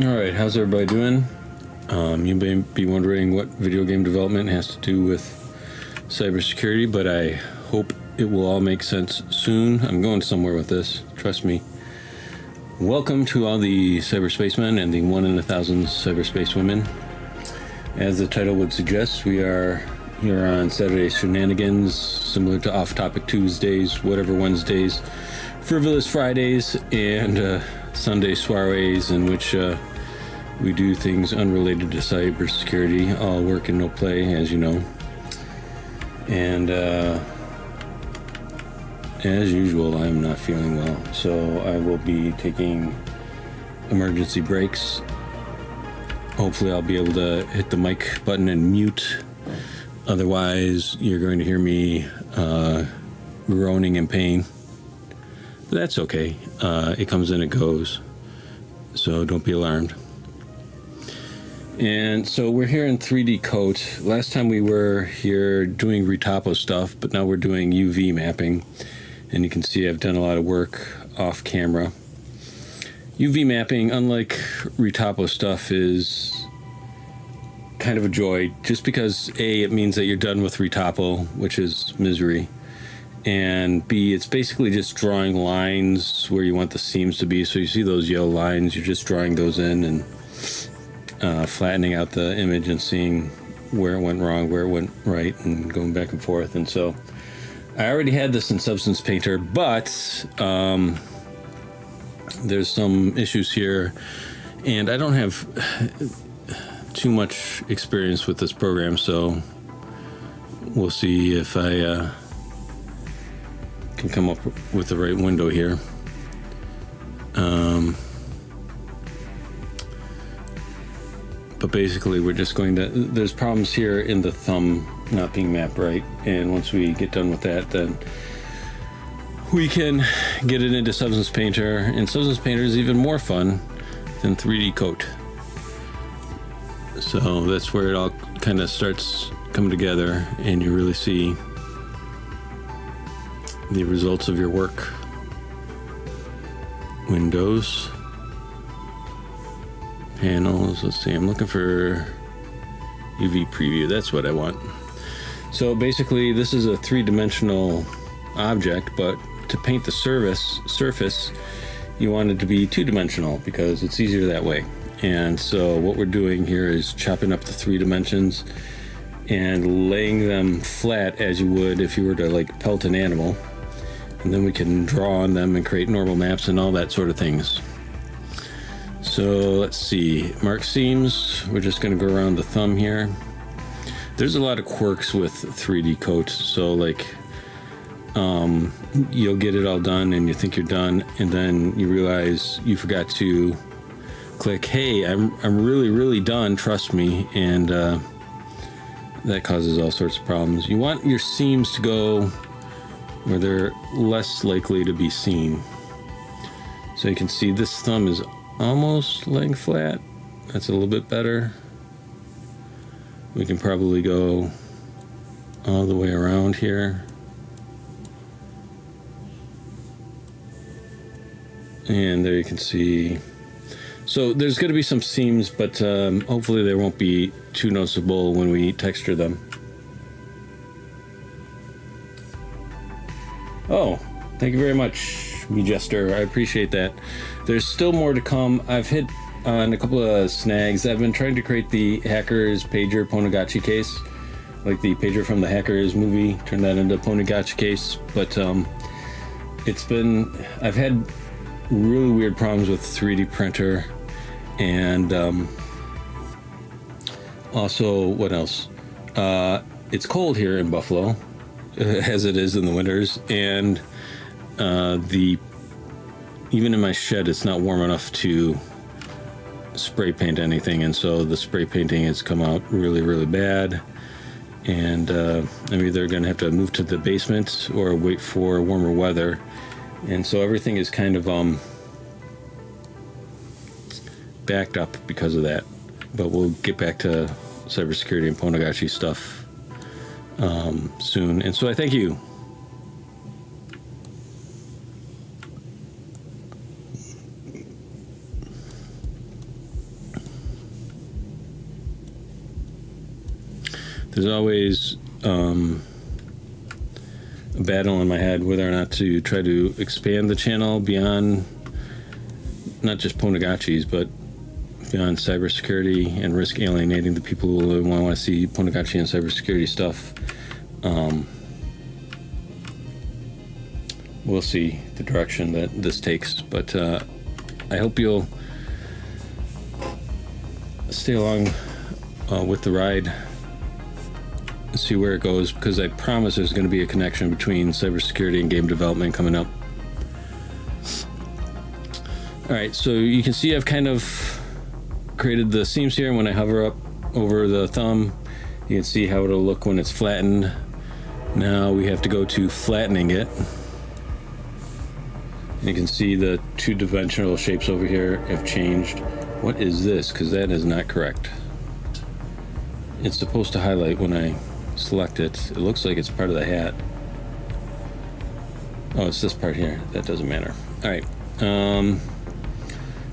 Alright, how's everybody doing? You may be wondering what video game development has to do with cybersecurity, but I hope it will all make sense soon. I'm going somewhere with this, trust me. Welcome to all the cyberspacemen and the 1 in 1,000 cyberspace women. As the title would suggest, we are here on Saturday Shenanigans, similar to Off-Topic Tuesdays, Whatever Wednesdays, Frivolous Fridays, and Sunday soirees, in which we do things unrelated to cybersecurity, all work and no play, as you know. And as usual, I'm not feeling well, so I will be taking emergency breaks. Hopefully I'll be able to hit the mic button and mute. Otherwise, you're going to hear me groaning in pain. But that's okay. It comes and it goes, so don't be alarmed. And so we're here in 3D Coat. Last time we were here doing retopo stuff, but now we're doing UV mapping. And you can see I've done a lot of work off camera. UV mapping, unlike retopo stuff, is kind of a joy, just because A, it means that you're done with retopo, which is misery. And B, it's basically just drawing lines where you want the seams to be. So you see those yellow lines, you're just drawing those in and flattening out the image and seeing where it went wrong, where it went right, and going back and forth. And so I already had this in Substance Painter, but there's some issues here, and I don't have too much experience with this program, so we'll see if I can come up with the right window here. But basically we're just going to, there's problems here in the thumb not being mapped right, and once we get done with that, then we can get it into Substance Painter, and Substance Painter is even more fun than 3D Coat. So that's where it all kind of starts coming together, and you really see the results of your work. Windows, panels, let's see, I'm looking for UV preview, that's what I want. So basically this is a three-dimensional object, but to paint the surface you want it to be two-dimensional because it's easier that way. And so what we're doing here is chopping up the 3 dimensions and laying them flat as you would if you were to like pelt an animal, and then we can draw on them and create normal maps and all that sort of things. So let's see, mark seams, we're just going to go around the thumb here. There's a lot of quirks with 3D Coat, so like you'll get it all done and you think you're done, and then you realize you forgot to click, hey, I'm really done, trust me, and that causes all sorts of problems. You want your seams to go where they're less likely to be seen. So you can see this thumb is almost laying flat. That's a little bit better. We can probably go all the way around here. And there you can see. So there's going to be some seams, but hopefully they won't be too noticeable when we texture them. Oh, thank you very much, me Jester. I appreciate that. There's still more to come. I've hit on a couple of snags. I've been trying to create the Hackers Pager Ponagachi case, like the pager from the Hackers movie, turn that into Ponagachi case. But I've had really weird problems with 3D printer, and also, what else? It's cold here in Buffalo, as it is in the winters, and even in my shed it's not warm enough to spray paint anything, and so the spray painting has come out really bad, and I'm either gonna have to move to the basement or wait for warmer weather, and so everything is kind of backed up because of that. But we'll get back to cybersecurity and Ponagachi stuff soon, and so I thank you. There's always a battle in my head whether or not to try to expand the channel beyond not just Ponegachis, but beyond cybersecurity and risk alienating the people who want to see Ponegachi and cybersecurity stuff. We'll see the direction that this takes, but I hope you'll stay along with the ride and see where it goes, because I promise there's going to be a connection between cybersecurity and game development coming up. Alright, so you can see I've kind of created the seams here. When I hover up over the thumb, you can see how it'll look when it's flattened. Now we have to go to flattening it. You can see the two-dimensional shapes over here have changed. What is this? Because that is not correct. It's supposed to highlight when I select it. It looks like it's part of the hat. Oh, it's this part here. That doesn't matter. Alright.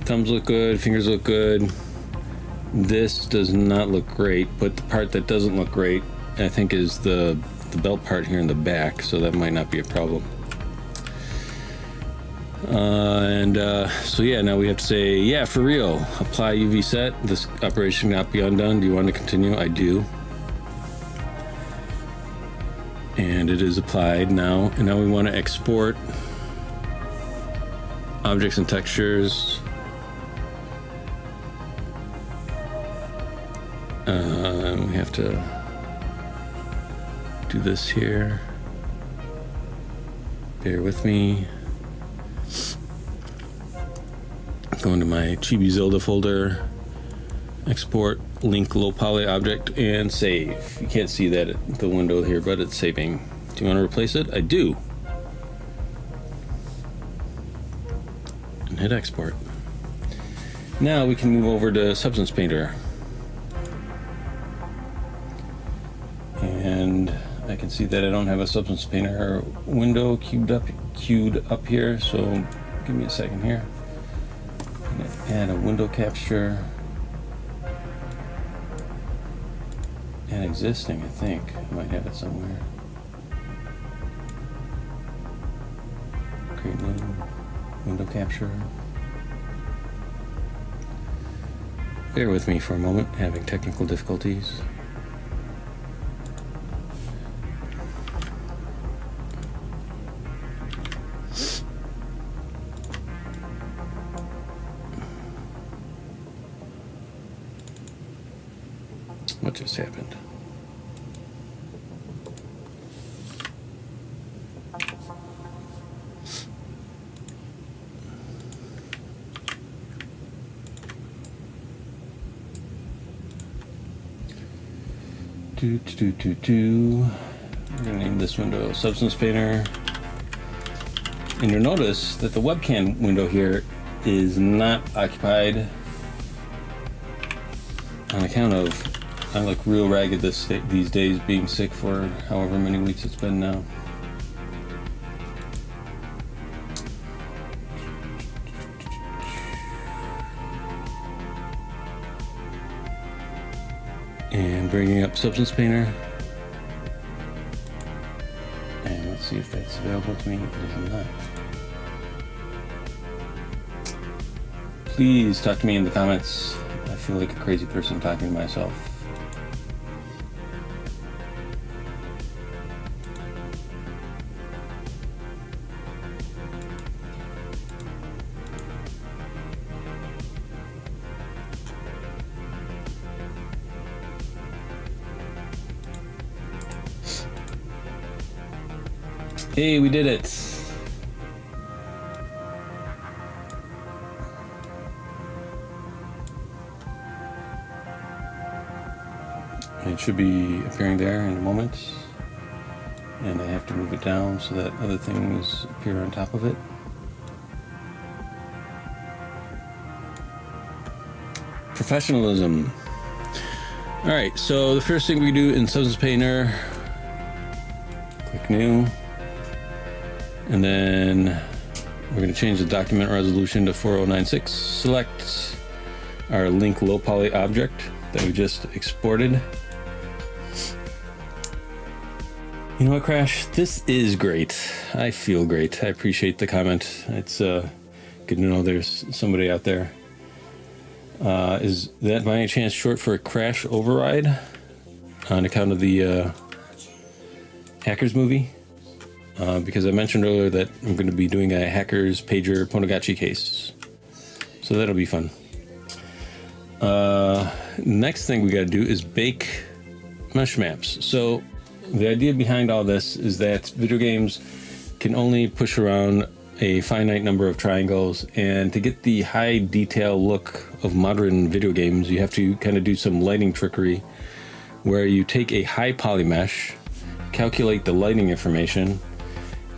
Thumbs look good. Fingers look good. This does not look great, but the part that doesn't look great, I think, is the belt part here in the back, so that might not be a problem. So yeah, now we have to say, yeah, for real, apply UV set. This operation cannot be undone. Do you want to continue? I do. And it is applied now. And now we want to export objects and textures. We have to do this here. Bear with me. Go into my Chibi Zelda folder, export, link low poly object, and save. You can't see that at the window here, but it's saving. Do you want to replace it? I do. And hit export. Now we can move over to Substance Painter. And I can see that I don't have a Substance Painter window queued up here, so give me a second here. Add a window capture. And existing, I think. I might have it somewhere. Create new window capture. Bear with me for a moment, having technical difficulties. What just happened? We're gonna name this window Substance Painter. And you'll notice that the webcam window here is not occupied on account of I look real ragged these days, being sick for however many weeks it's been now. And bringing up Substance Painter. And let's see if that's available to me. It is not. Please talk to me in the comments. I feel like a crazy person talking to myself. Hey, we did it! It should be appearing there in a moment. And I have to move it down so that other things appear on top of it. Professionalism. Alright, so the first thing we do in Substance Painter, click New. And then we're going to change the document resolution to 4096. Select our link low poly object that we just exported. You know what, Crash? This is great. I feel great. I appreciate the comment. It's good to know there's somebody out there. Is that by any chance short for Crash Override? On account of the Hackers movie? Because I mentioned earlier that I'm going to be doing a Hackers Pager Ponagachi case. So that'll be fun. Next thing we got to do is bake mesh maps. So the idea behind all this is that video games can only push around a finite number of triangles, and to get the high detail look of modern video games, you have to kind of do some lighting trickery where you take a high poly mesh, calculate the lighting information,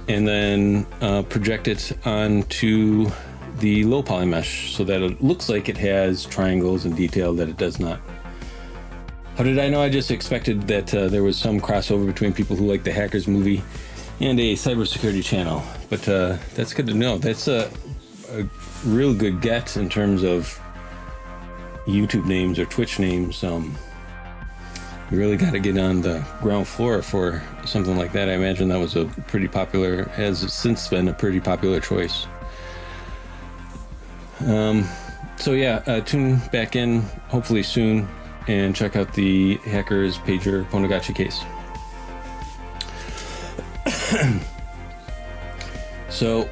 and then project it onto the low poly mesh so that it looks like it has triangles and detail that it does not. How did I know? I just expected that there was some crossover between people who like the Hackers movie and a cybersecurity channel, but that's good to know. That's a real good get in terms of YouTube names or Twitch names. You really got to get on the ground floor for something like that. I imagine that was a pretty popular, has since been a pretty popular choice. So yeah, tune back in hopefully soon and check out the Hackers Pager Ponagachi case. So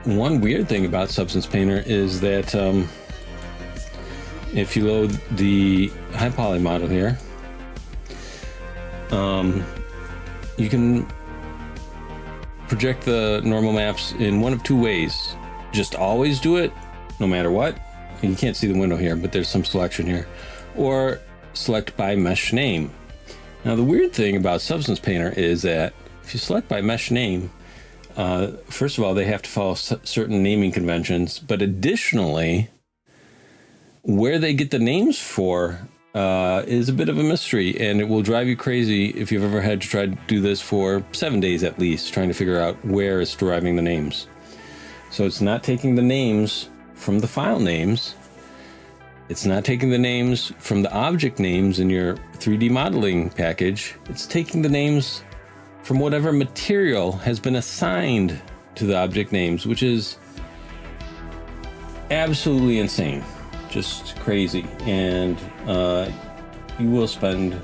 one weird thing about Substance Painter is that if you load the high poly model here, you can project the normal maps in one of two ways. Just always do it no matter what. You can't see the window here, but there's some selection here. Or select by mesh name. Now the weird thing about Substance Painter is that if you select by mesh name, first of all, they have to follow certain naming conventions, but additionally, where they get the names for is a bit of a mystery, and it will drive you crazy if you've ever had to try to do this for 7 days at least, trying to figure out where it's deriving the names. So it's not taking the names from the file names. It's not taking the names from the object names in your 3D modeling package. It's taking the names from whatever material has been assigned to the object names, which is absolutely insane. Just crazy. And you will spend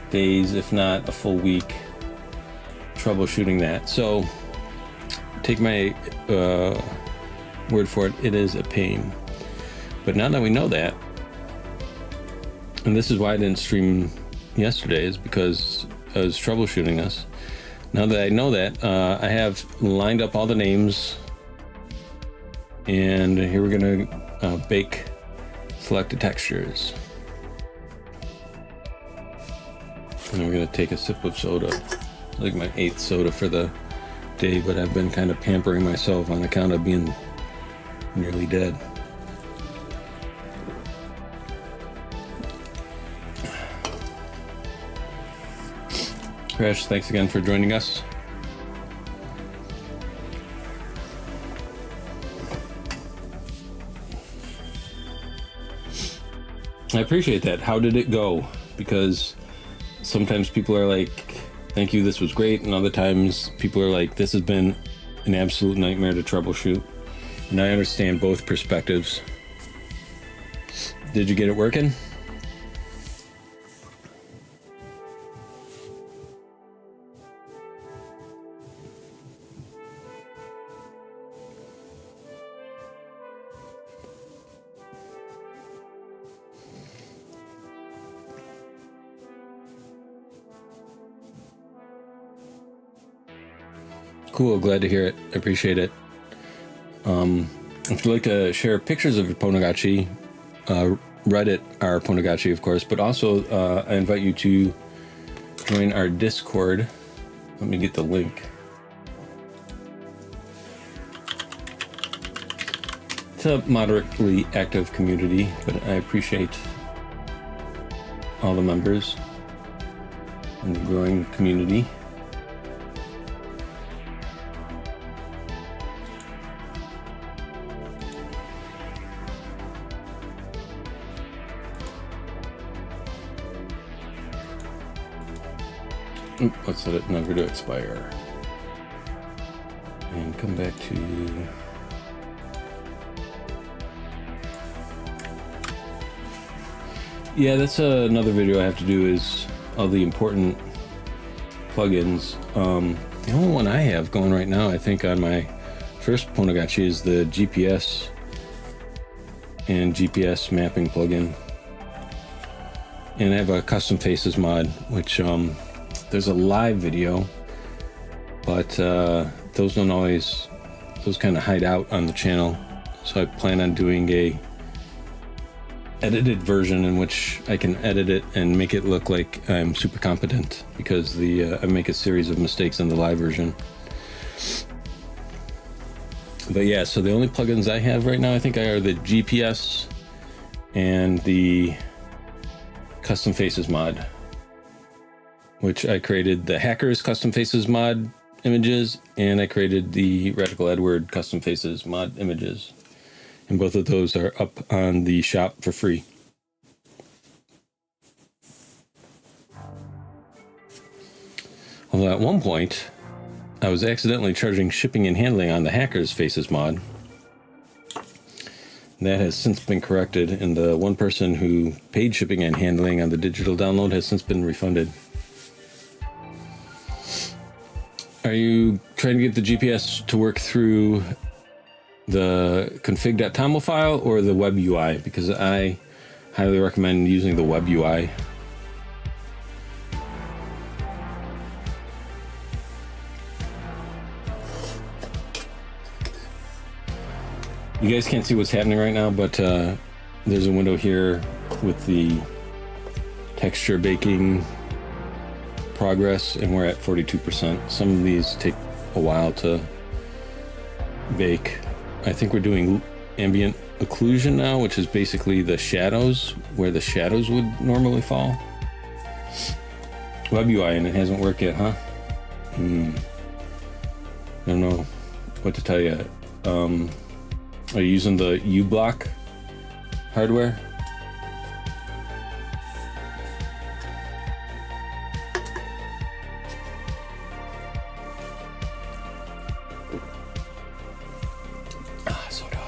days, if not a full week, troubleshooting that. So take my word for it, it is a pain. But now that we know that, and this is why I didn't stream yesterday, is because I was troubleshooting this. Now that I know that, I have lined up all the names, and here we're gonna bake selected textures. And we're gonna take a sip of soda, like my 8th soda for the day, but I've been kind of pampering myself on account of being nearly dead. Crash, thanks again for joining us. I appreciate that. How did it go? Because sometimes people are like, thank you, this was great. And other times people are like, this has been an absolute nightmare to troubleshoot. And I understand both perspectives. Did you get it working? Cool, glad to hear it. I appreciate it. If you'd like to share pictures of your Ponagachi, Reddit our Ponagachi, of course, but also I invite you to join our Discord. Let me get the link. It's a moderately active community, but I appreciate all the members and the growing community. Let's set it never to expire. And come back to... Yeah, that's another video I have to do, is all the important plugins. The only one I have going right now, I think, on my first Ponagachi is the GPS and GPS mapping plugin. And I have a custom faces mod, which there's a live video, but those don't always, those kind of hide out on the channel. So I plan on doing a edited version in which I can edit it and make it look like I'm super competent, because I make a series of mistakes in the live version. But yeah, so the only plugins I have right now, I think, are the GPS and the custom faces mod, which I created the Hackers custom faces mod images, and I created the Radical Edward custom faces mod images. And both of those are up on the shop for free. Although at one point, I was accidentally charging shipping and handling on the Hackers Faces mod. That has since been corrected, and the one person who paid shipping and handling on the digital download has since been refunded. Are you trying to get the GPS to work through the config.toml file or the web UI? Because I highly recommend using the web UI. You guys can't see what's happening right now, but there's a window here with the texture baking progress, and we're at 42%. Some of these take a while to bake. I think we're doing ambient occlusion now, which is basically the shadows, where the shadows would normally fall. Web UI, and it hasn't worked yet, huh? I don't know what to tell you. Are you using the uBlock hardware? Soda.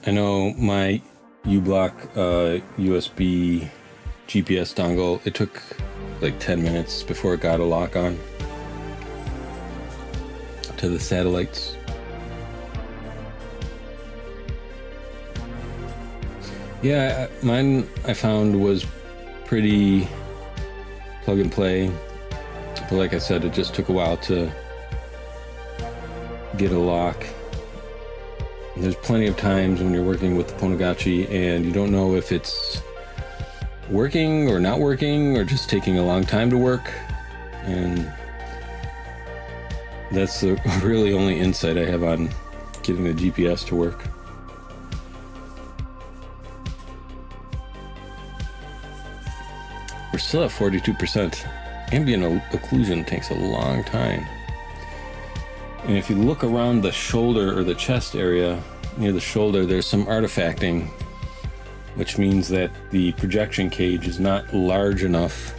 I know my uBlock USB GPS dongle, it took like 10 minutes before it got a lock on to the satellites. Yeah, mine I found was pretty plug and play, but like I said, it just took a while to get a lock. There's plenty of times when you're working with the Ponagachi and you don't know if it's working or not working, or just taking a long time to work, and that's the really only insight I have on getting the GPS to work. We're still at 42%. Ambient occlusion takes a long time. And if you look around the shoulder or the chest area, near the shoulder, there's some artifacting, which means that the projection cage is not large enough.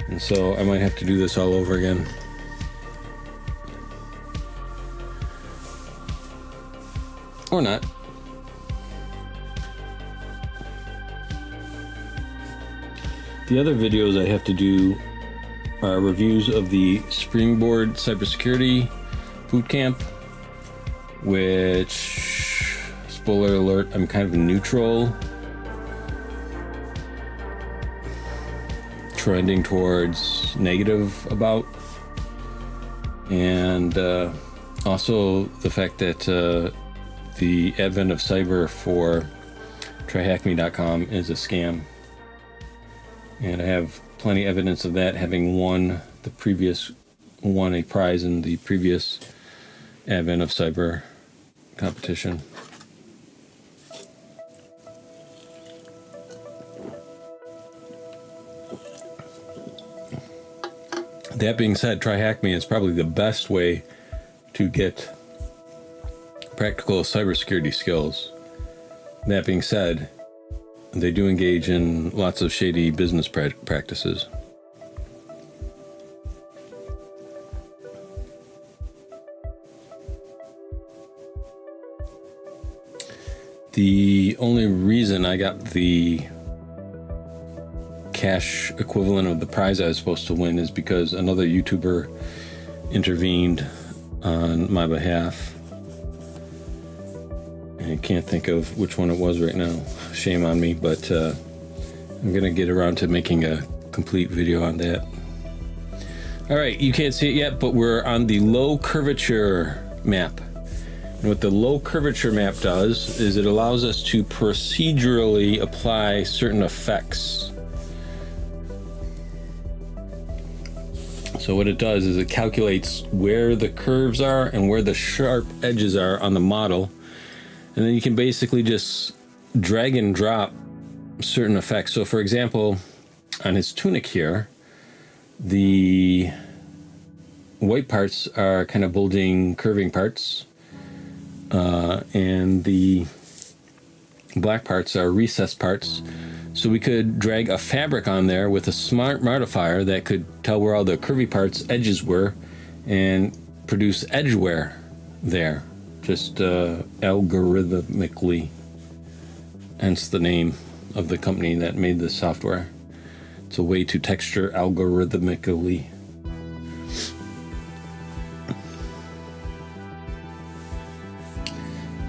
And so I might have to do this all over again. Or not. The other videos I have to do are reviews of the Springboard Cybersecurity Bootcamp, which, spoiler alert, I'm kind of neutral, trending towards negative about, and also the fact that the advent of cyber for tryhackme.com is a scam, and I have plenty of evidence of that, having won a prize in the previous advent of cyber competition. That being said, TryHackMe is probably the best way to get practical cybersecurity skills. that being said, they do engage in lots of shady business practices. The only reason I got the cash equivalent of the prize I was supposed to win is because another YouTuber intervened on my behalf. I can't think of which one it was right now. Shame on me, but I'm gonna get around to making a complete video on that. All right, you can't see it yet, but we're on the low curvature map. And what the low curvature map does is it allows us to procedurally apply certain effects. So what it does is it calculates where the curves are and where the sharp edges are on the model. And then you can basically just drag and drop certain effects. So for example, on his tunic here, the white parts are kind of bulging, curving parts. And the black parts are recessed parts. So we could drag a fabric on there with a smart modifier that could tell where all the curvy parts, edges were, and produce edge wear there. Just algorithmically, hence the name of the company that made this software. It's a way to texture algorithmically.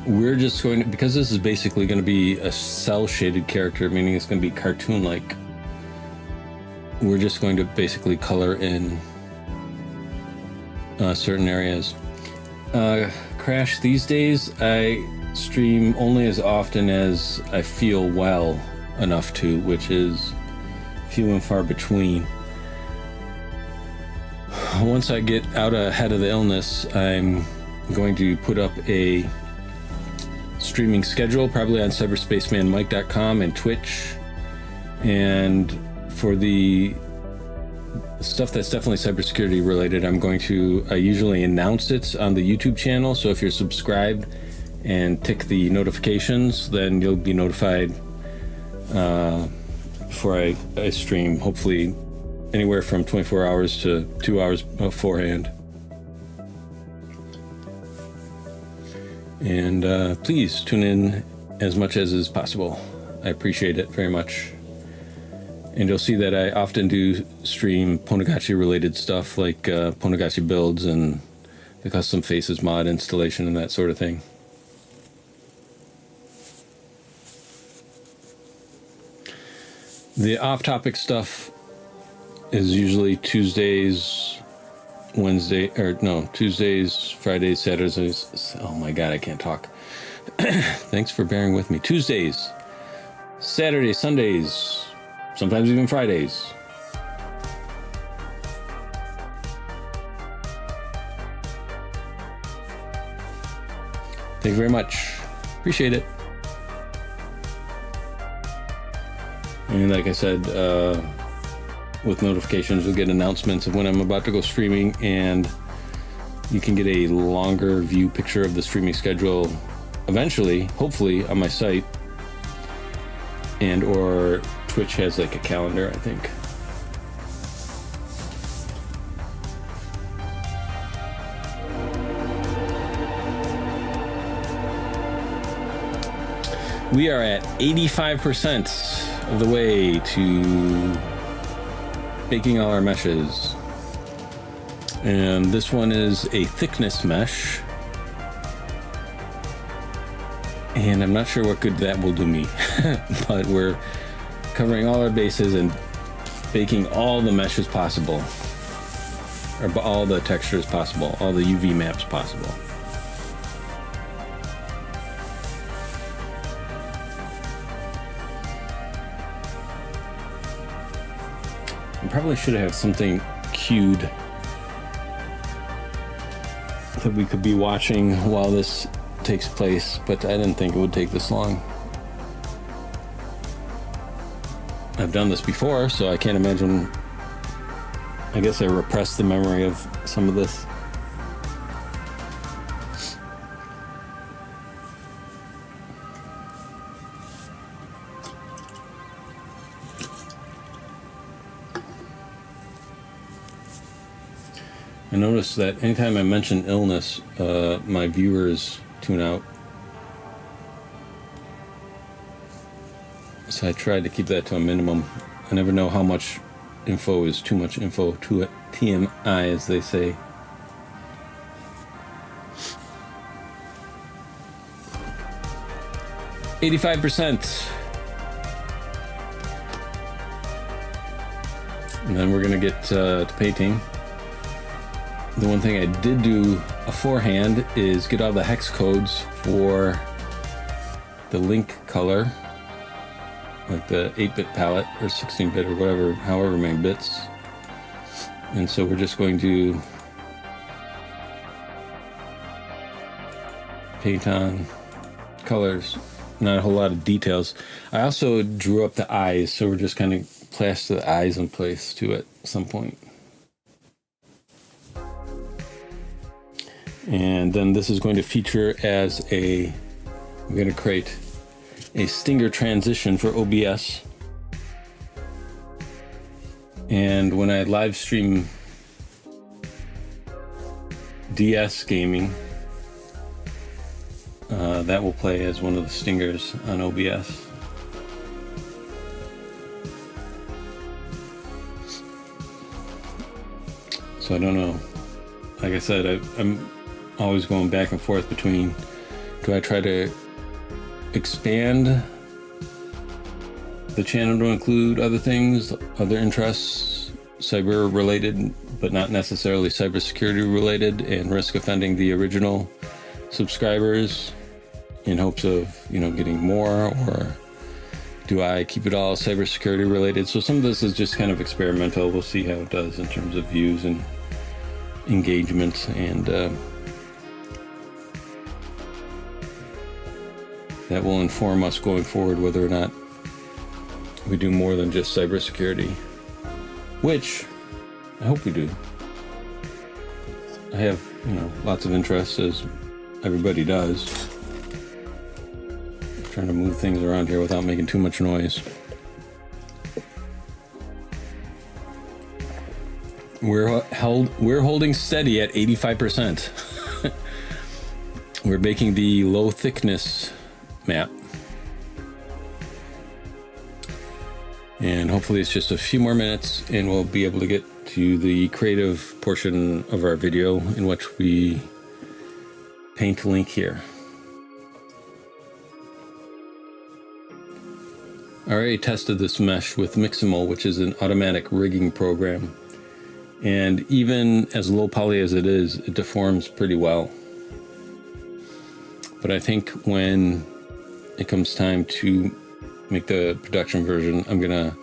We're just going to, because this is basically going to be a cell shaded character, meaning it's going to be cartoon like, we're just going to basically color in certain areas. Crash, these days I stream only as often as I feel well enough to, which is few and far between. Once I get out ahead of the illness, I'm going to put up a streaming schedule, probably on cyberspacemanmike.com and Twitch. And for the stuff that's definitely cybersecurity related, I usually announce it on the YouTube channel. So if you're subscribed and tick the notifications, then you'll be notified before I stream, hopefully anywhere from 24 hours to 2 hours beforehand. And please tune in as much as is possible. I appreciate it very much. And you'll see that I often do stream Ponagachi related stuff, like Ponagachi builds and the custom faces mod installation and that sort of thing. The off-topic stuff is usually Tuesdays, Fridays, Saturdays. Oh my God, I can't talk. Thanks for bearing with me. Tuesdays, Saturdays, Sundays, sometimes even Fridays. Thank you very much. Appreciate it. And like I said, with notifications, you'll get announcements of when I'm about to go streaming, and you can get a longer view picture of the streaming schedule eventually, hopefully, on my site. And or Twitch has like a calendar, I think. We are at 85% of the way to baking all our meshes. And this one is a thickness mesh. And I'm not sure what good that will do me, but we're covering all our bases and baking all the meshes possible, or all the textures possible, all the UV maps possible. I probably should have something queued that we could be watching while this takes place, but I didn't think it would take this long. I've done this before, so I can't imagine. I guess I repressed the memory of some of this. I noticed that anytime I mention illness, my viewers tune out. So I tried to keep that to a minimum. I never know how much info is too much info, too TMI, as they say. %. And then we're going to get to painting. The one thing I did do beforehand is get all the hex codes for the link color, like the 8-bit palette or 16-bit or whatever, however many bits. And so we're just going to paint on colors, not a whole lot of details. I also drew up the eyes, so we're just kind of plaster the eyes in place too at some point. And then this is going to feature as I'm going to create a stinger transition for OBS. And when I live stream DS gaming, that will play as one of the stingers on OBS. So I don't know. Like I said, I'm always going back and forth between, do I try to expand the channel to include other things, other interests, cyber related, but not necessarily cybersecurity related, and risk offending the original subscribers in hopes of, getting more, or do I keep it all cybersecurity related? So some of this is just kind of experimental. We'll see how it does in terms of views and engagement, and that will inform us going forward whether or not we do more than just cybersecurity, which I hope we do. I have, lots of interests, as everybody does. I'm trying to move things around here without making too much noise. We're holding steady at 85%. We're making the low thickness map. And hopefully it's just a few more minutes and we'll be able to get to the creative portion of our video in which we paint Link here. I already tested this mesh with Mixamo, which is an automatic rigging program. And even as low poly as it is, it deforms pretty well. But I think when it comes time to make the production version, I'm gonna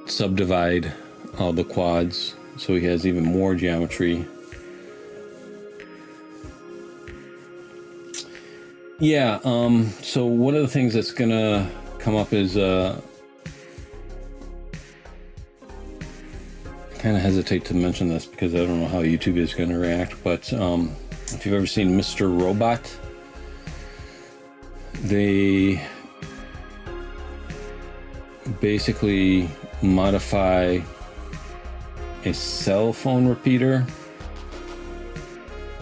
subdivide all the quads so he has even more geometry. Yeah, so one of the things that's gonna come up is I kind of hesitate to mention this because I don't know how YouTube is going to react, but if you've ever seen Mr. Robot, they basically modify a cell phone repeater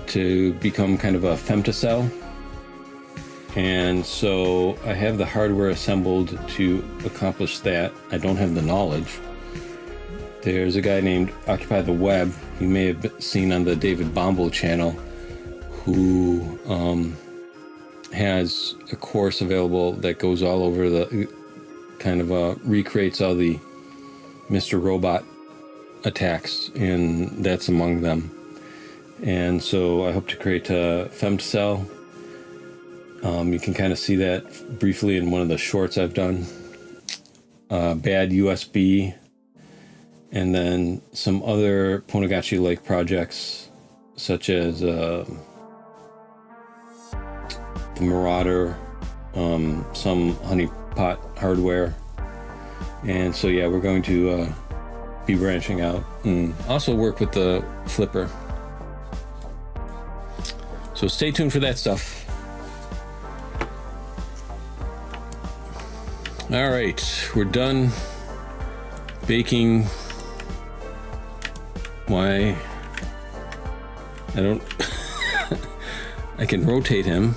to become kind of a femtocell. And so I have the hardware assembled to accomplish that. I don't have the knowledge. There's a guy named Occupy the Web, you may have seen on the David Bombal channel, who has a course available that goes all over the kind of recreates all the Mr. Robot attacks, and that's among them. And so I hope to create a femtocell. You can kind of see that briefly in one of the shorts I've done. Bad USB, and then some other Ponagachi-like projects, such as the Marauder, some honeypot hardware. And so yeah, we're going to be branching out and also work with the flipper. So stay tuned for that stuff. All right, we're done baking my I don't... I can rotate him,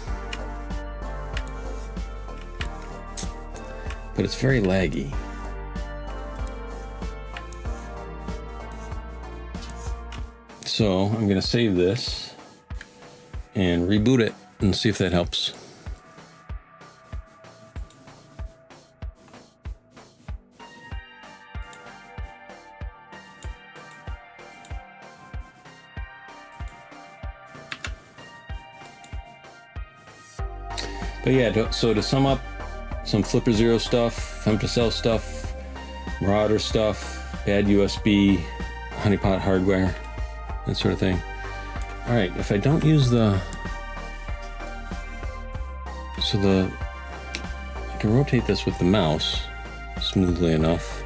but it's very laggy. So I'm going to save this and reboot it and see if that helps. But yeah, so to sum up, some Flipper Zero stuff, Femtocell stuff, Marauder stuff, bad USB, honeypot hardware, that sort of thing. All right, if I don't use I can rotate this with the mouse smoothly enough.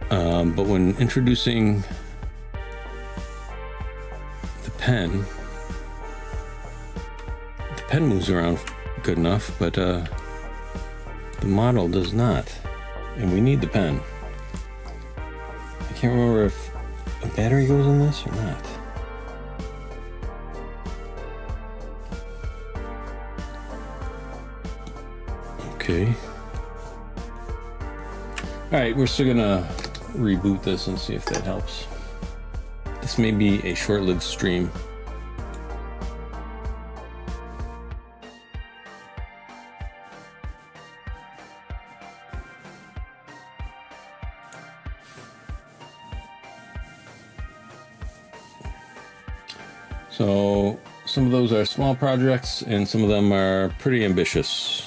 But when introducing the pen moves around good enough, but the model does not, and we need the pen. I can't remember if a battery goes in this or not. Okay. All right, we're still gonna reboot this and see if that helps. This may be a short-lived stream. So some of those are small projects and some of them are pretty ambitious.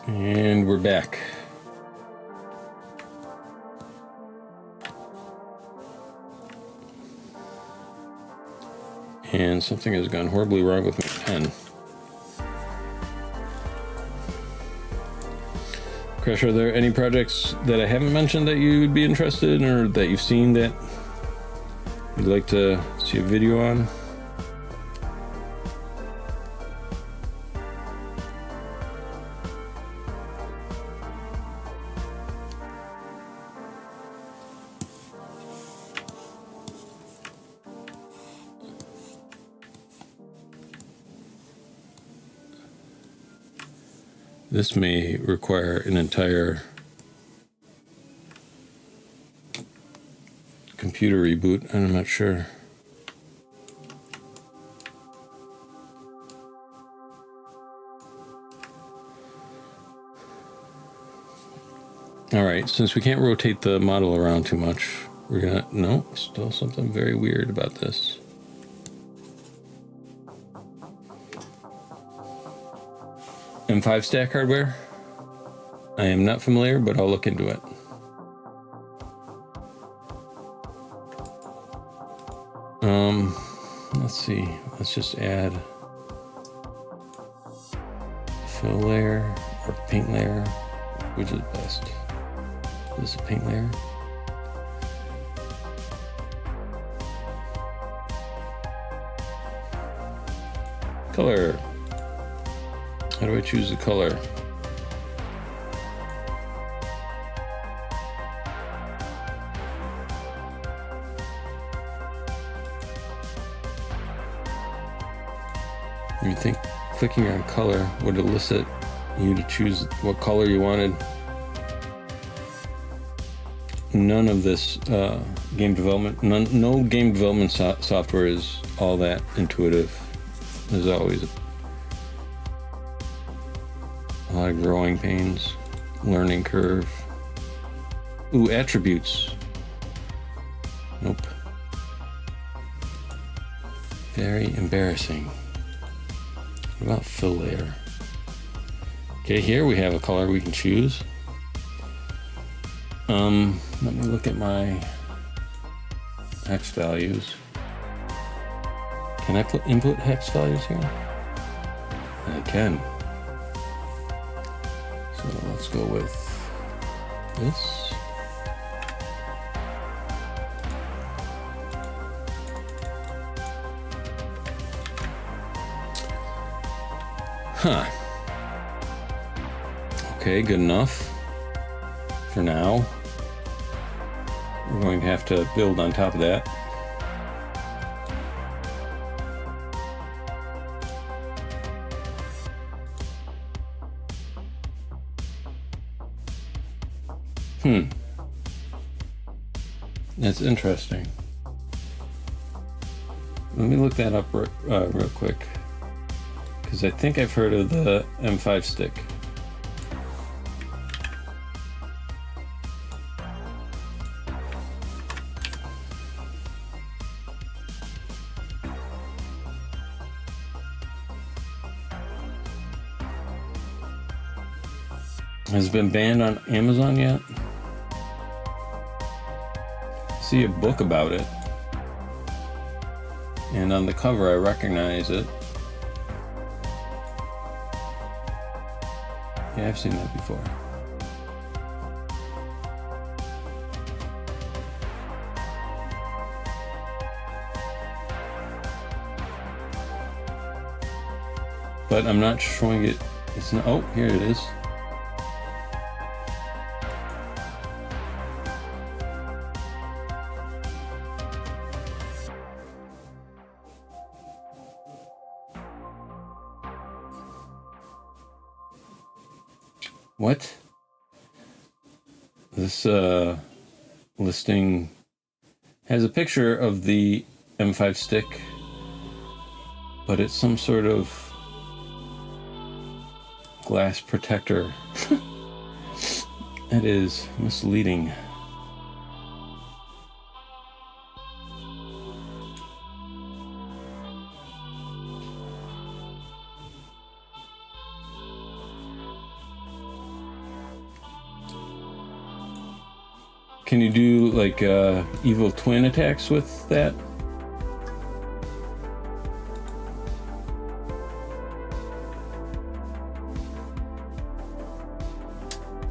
And we're back. And something has gone horribly wrong with my pen. Crash, are there any projects that I haven't mentioned that you would be interested in or that you've seen that you'd like to see a video on? This may require an entire computer reboot, and I'm not sure. All right, since we can't rotate the model around too much, we're gonna, no, still something very weird about this. M5 stack hardware? I am not familiar, but I'll look into it. Let's see. Let's just add fill layer or paint layer. Which is best? Is this a paint layer? Color. How do I choose the color? You would think clicking on color would elicit you to choose what color you wanted. None of this game development, no game development software is all that intuitive. There's always a lot of growing pains, learning curve. Ooh, attributes. Nope. Very embarrassing. What about fill layer? Okay, here we have a color we can choose. Let me look at my X values. Can I put input hex values here? I can. So let's go with this. Huh. Okay, good enough for now. We're going to have to build on top of that. That's interesting. Let me look that up real quick, because I think I've heard of the M5 stick. Has it been banned on Amazon yet? See a book about it, and on the cover I recognize it. Yeah, I've seen that before. But I'm not showing it. It's not. Oh, here it is. What? This listing has a picture of the M5 stick, but it's some sort of glass protector. That is misleading. Can you do like evil twin attacks with that?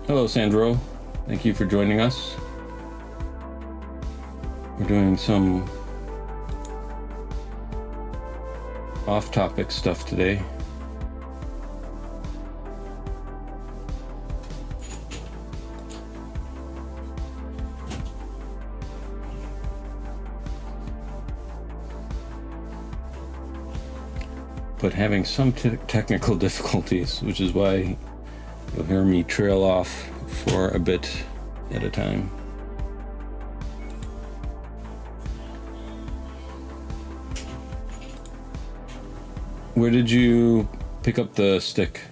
Hello, Sandro. Thank you for joining us. We're doing some off-topic stuff today. But having some technical difficulties, which is why you'll hear me trail off for a bit at a time. Where did you pick up the stick?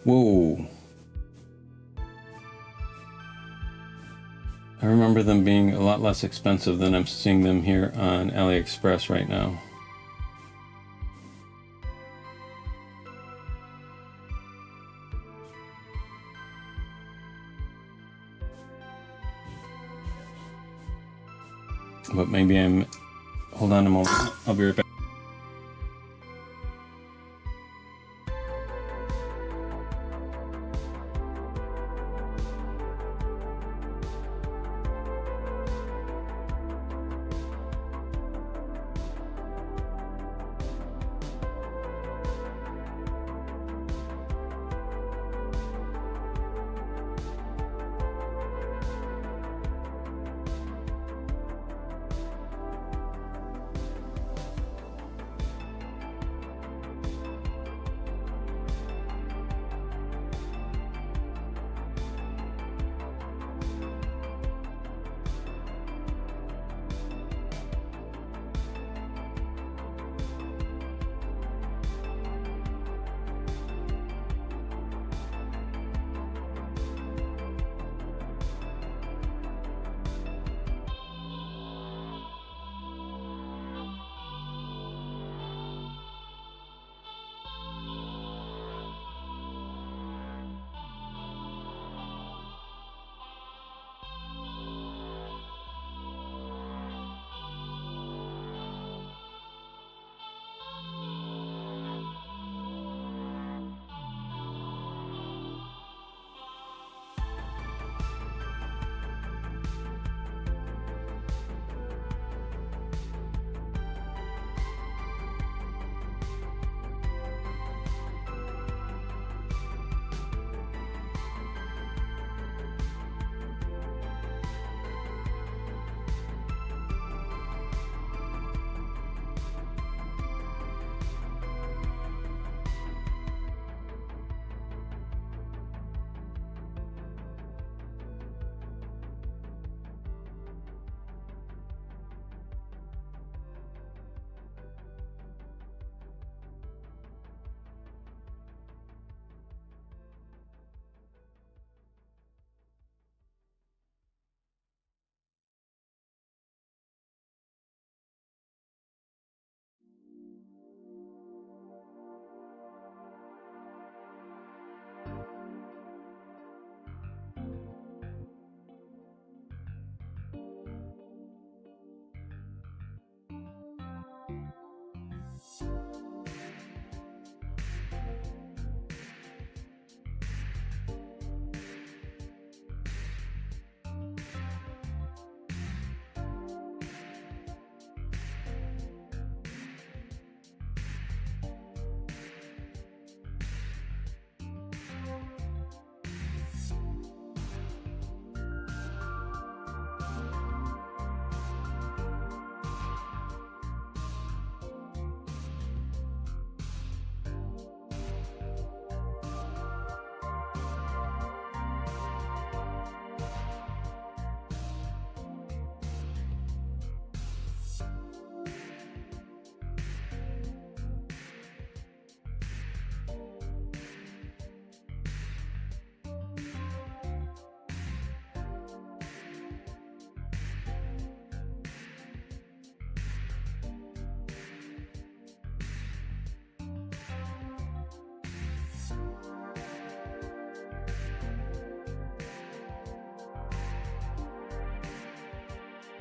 Whoa. I remember them being a lot less expensive than I'm seeing them here on AliExpress right now. But maybe I'm... Hold on a moment. I'll be right back.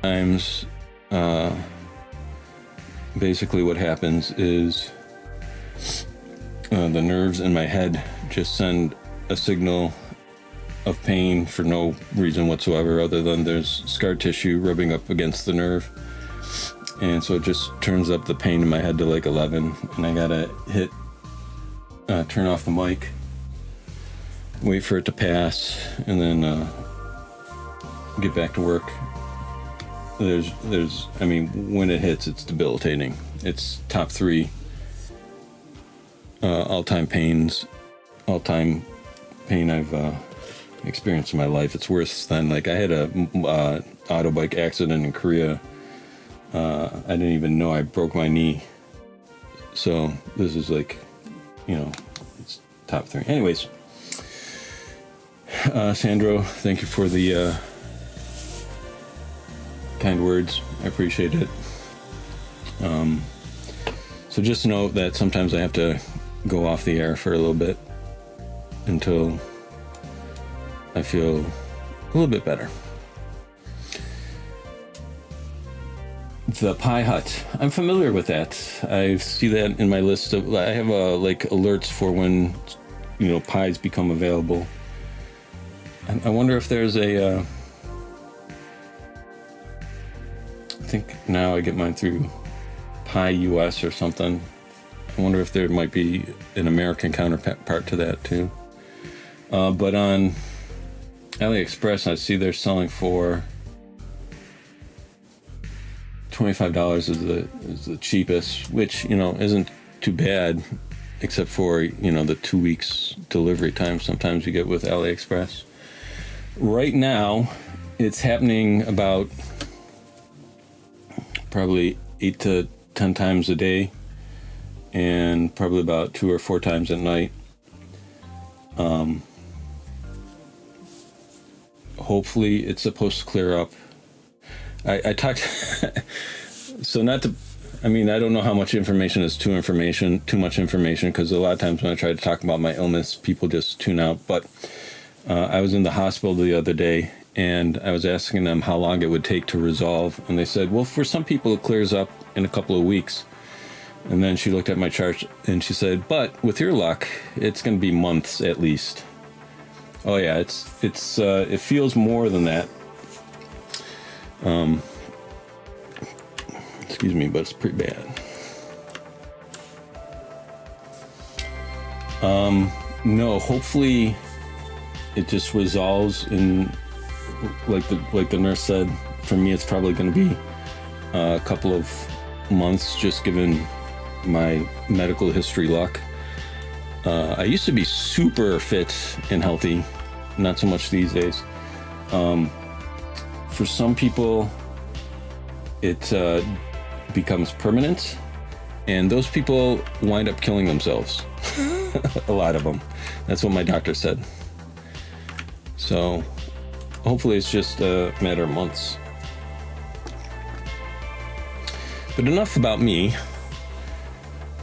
Sometimes, basically what happens is the nerves in my head just send a signal of pain for no reason whatsoever other than there's scar tissue rubbing up against the nerve. And so it just turns up the pain in my head to like 11, and I gotta turn off the mic, wait for it to pass, and then get back to work. I mean, when it hits, it's debilitating. It's top 3 all-time pain I've experienced in my life. It's worse than, like, I had a auto bike accident in Korea. I didn't even know I broke my knee. So this is like, it's top 3. Anyways, Sandro, thank you for the kind words. I appreciate it. So just note that sometimes I have to go off the air for a little bit until I feel a little bit better. The Pie Hut. I'm familiar with that. I see that in my list of. I have like alerts for when, pies become available. I wonder if there's a. I think now I get mine through Pie US or something. I wonder if there might be an American counterpart to that too. But on AliExpress, I see they're selling for $25 is the cheapest, which, isn't too bad, except for, the 2 weeks delivery time sometimes you get with AliExpress. Right now, it's happening about probably 8 to 10 times a day, and probably about 2 or 4 times at night. Hopefully it's supposed to clear up. I talked, so not to, I don't know how much information is too much information, because a lot of times when I try to talk about my illness, people just tune out. But I was in the hospital the other day, and I was asking them how long it would take to resolve. And they said, well, for some people it clears up in a couple of weeks. And then she looked at my chart and she said, but with your luck, it's going to be months at least. Oh yeah, it feels more than that. Excuse me, but it's pretty bad. No, hopefully it just resolves in, like the nurse said, for me it's probably going to be a couple of months, just given my medical history luck. I used to be super fit and healthy, not so much these days. For some people, it becomes permanent, and those people wind up killing themselves. A lot of them. That's what my doctor said. So hopefully it's just a matter of months. But enough about me.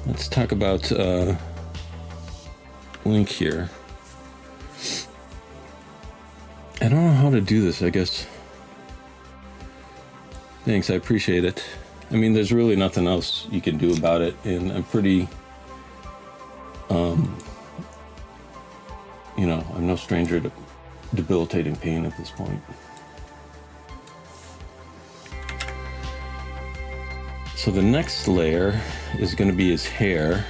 Let's talk about Link here. I don't know how to do this, I guess. Thanks, I appreciate it. There's really nothing else you can do about it, and I'm pretty, I'm no stranger to debilitating pain at this point. So the next layer is going to be his hair.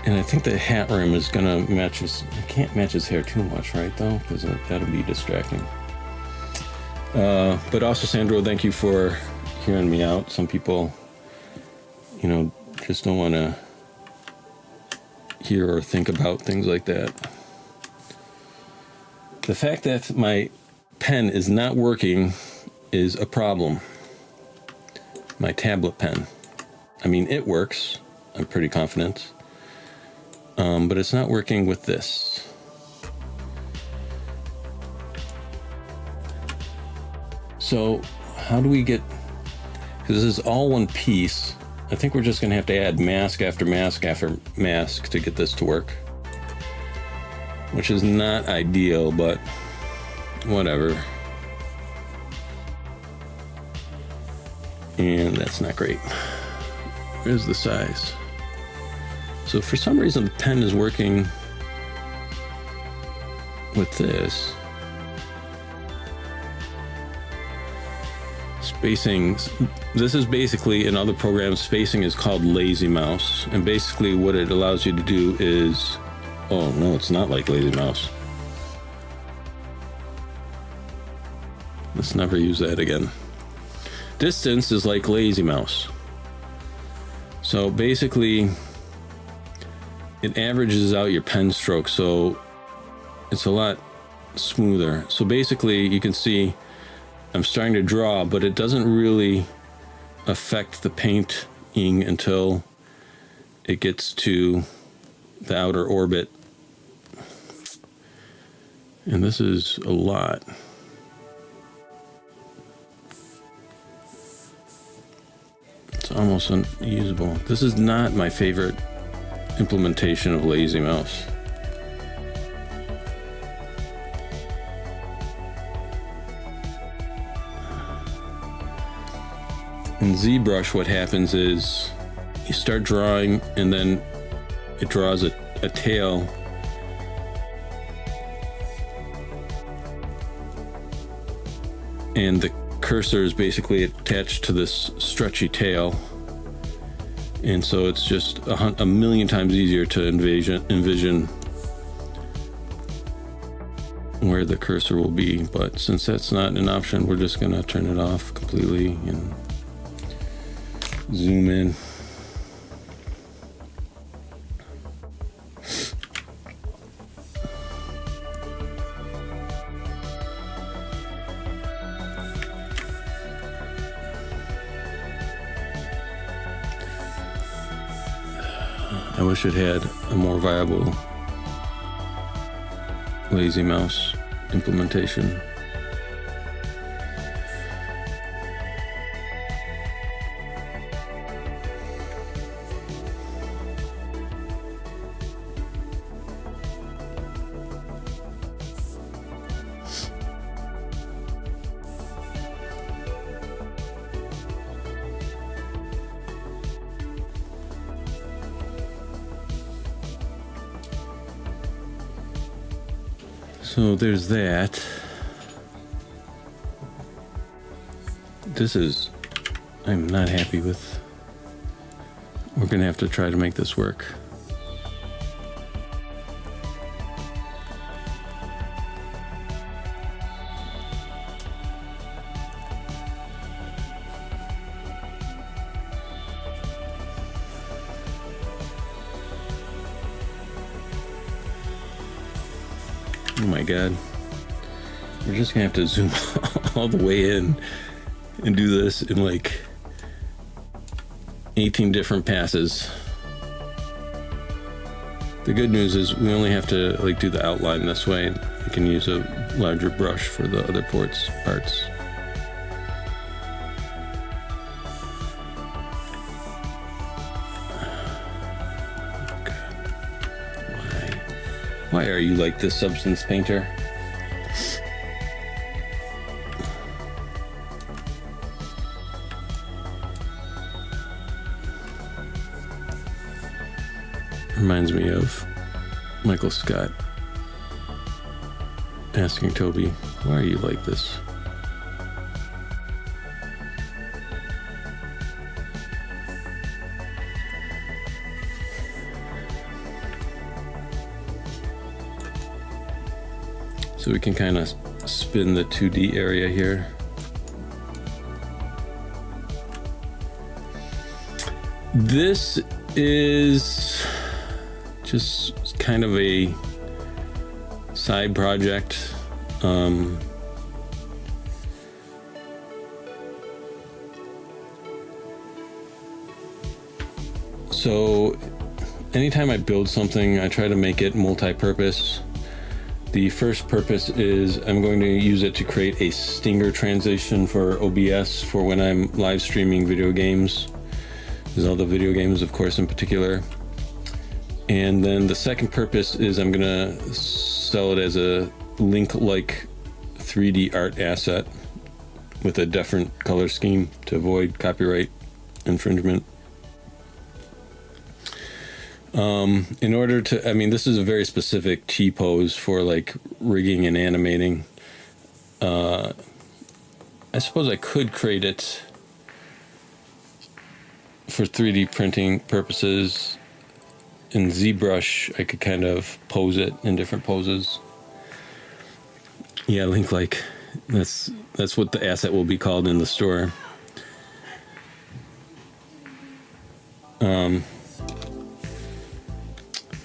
And I think the hat rim is going to match his... I can't match his hair too much, right, though? Because that'll be distracting. But also, Sandro, thank you for hearing me out. Some people, just don't want to hear or think about things like that. The fact that my pen is not working is a problem. My tablet pen. It works. I'm pretty confident. But it's not working with this. So how do we get... Because this is all one piece. I think we're just going to have to add mask after mask after mask to get this to work. which is not ideal, but whatever. And that's not great. Where's the size? So for some reason the pen is working with this. Spacing, this is basically, in other programs, spacing is called lazy mouse. And basically what it allows you to do is, oh no, it's not like lazy mouse. Let's never use that again. Distance is like lazy mouse. So basically it averages out your pen stroke, so it's a lot smoother. So basically you can see I'm starting to draw, but it doesn't really affect the painting until it gets to the outer orbit. And this is a lot. It's almost unusable. This is not my favorite implementation of lazy mouse. In ZBrush, what happens is you start drawing and then it draws a tail. And the cursor is basically attached to this stretchy tail. And so it's just a million times easier to envision where the cursor will be. But since that's not an option, we're just gonna turn it off completely and zoom in. I wish it had a more viable lazy mouse implementation. So there's that. I'm not happy with. We're gonna have to try to make this work. Oh my god. We're just gonna have to zoom all the way in and do this in like 18 different passes. The good news is we only have to like do the outline this way. We can use a larger brush for the other parts. Why are you like this, Substance Painter? Reminds me of Michael Scott asking Toby, why are you like this? So we can kind of spin the 2D area here. This is just kind of a side project. So anytime I build something, I try to make it multi-purpose. The first purpose is I'm going to use it to create a stinger transition for OBS for when I'm live streaming video games. Zelda video games, of course, in particular. And then the second purpose is I'm gonna sell it as a link-like 3D art asset with a different color scheme to avoid copyright infringement. In order to, I mean, this is a very specific T-pose for like rigging and animating. I suppose I could create it for 3D printing purposes. In ZBrush, I could kind of pose it in different poses. Yeah, link like. That's what the asset will be called in the store.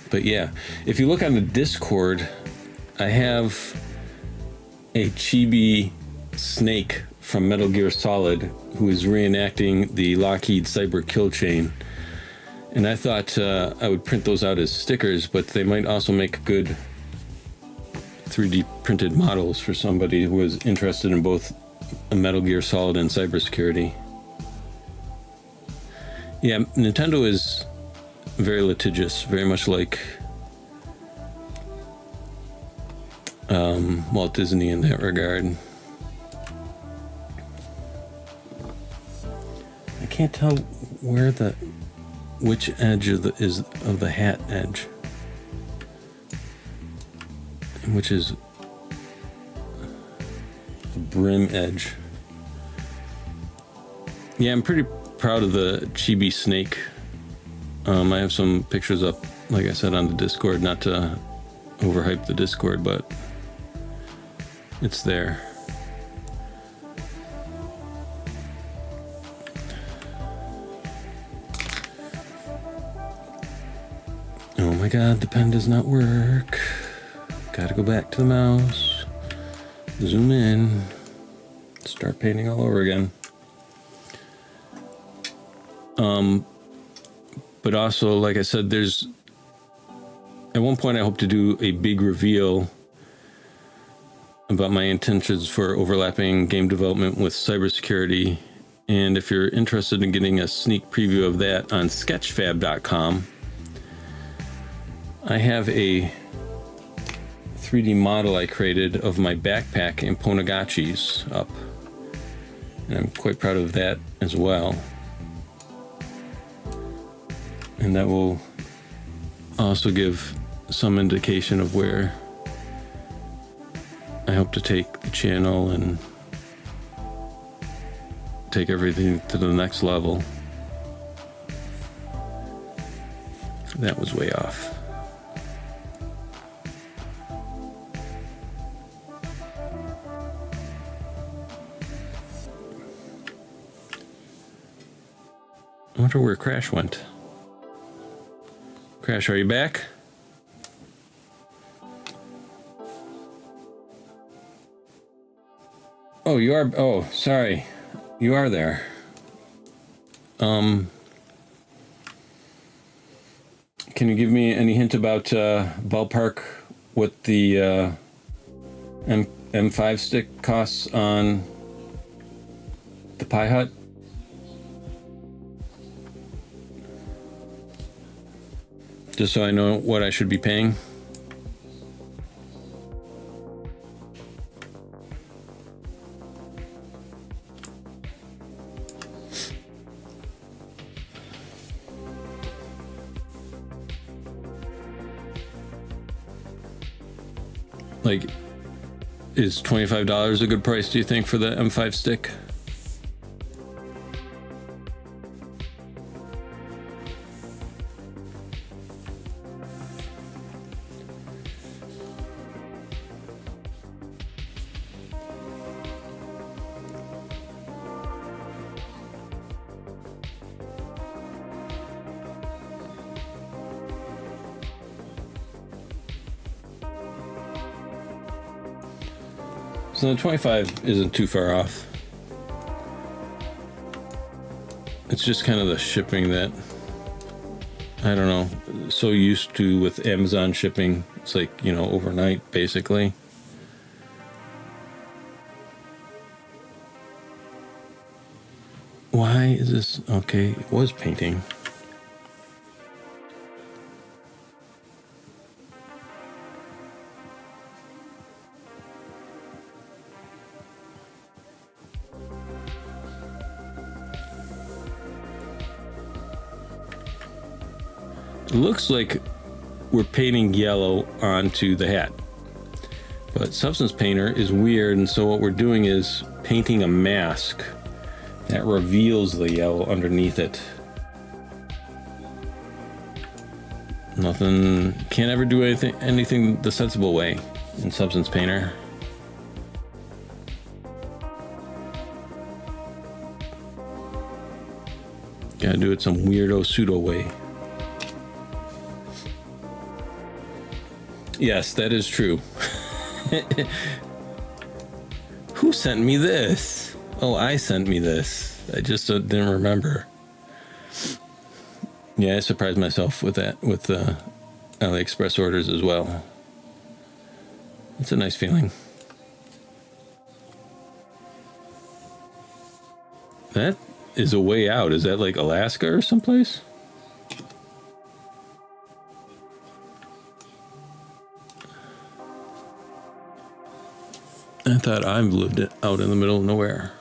But yeah, if you look on the Discord, I have a chibi snake from Metal Gear Solid who is reenacting the Lockheed Cyber kill chain. And I thought I would print those out as stickers, but they might also make good 3D printed models for somebody who is interested in both a Metal Gear Solid and cybersecurity. Yeah, Nintendo is very litigious, very much like Walt Disney in that regard. I can't tell where which edge of the hat edge, and which is the brim edge. Yeah, I'm pretty proud of the chibi snake. I have some pictures up, like I said, on the Discord, not to overhype the Discord, but it's there. Oh my god, the pen does not work. Gotta go back to the mouse, zoom in, start painting all over again. But also, like I said, at one point I hope to do a big reveal about my intentions for overlapping game development with cybersecurity. And if you're interested in getting a sneak preview of that on sketchfab.com, I have a 3D model I created of my backpack in Ponagachis up. And I'm quite proud of that as well. And that will also give some indication of where I hope to take the channel and take everything to the next level. That was way off. I wonder where Crash went. Crash, are you back? Oh, you are. Oh, sorry. You are there. Can you give me any hint about ballpark what the M5 stick costs on the Pi Hut? Just so I know what I should be paying. Like, is $25 a good price, do you think, for the M5 stick? So the 25 isn't too far off. It's just kind of the shipping that, I don't know, so used to with Amazon shipping. It's like, you know, overnight, basically. Why is this? Okay, it was painting. It looks like we're painting yellow onto the hat, but Substance Painter is weird, and so what we're doing is painting a mask that reveals the yellow underneath it. Nothing, can't ever do anything the sensible way in Substance Painter. Gotta do it some weirdo pseudo way. Yes, that is true. Who sent me this? Oh, I sent me this. I just didn't remember. Yeah, I surprised myself with that, with the AliExpress orders as well. It's a nice feeling. That is a way out. Is that like Alaska or someplace? I thought I've lived it out in the middle of nowhere.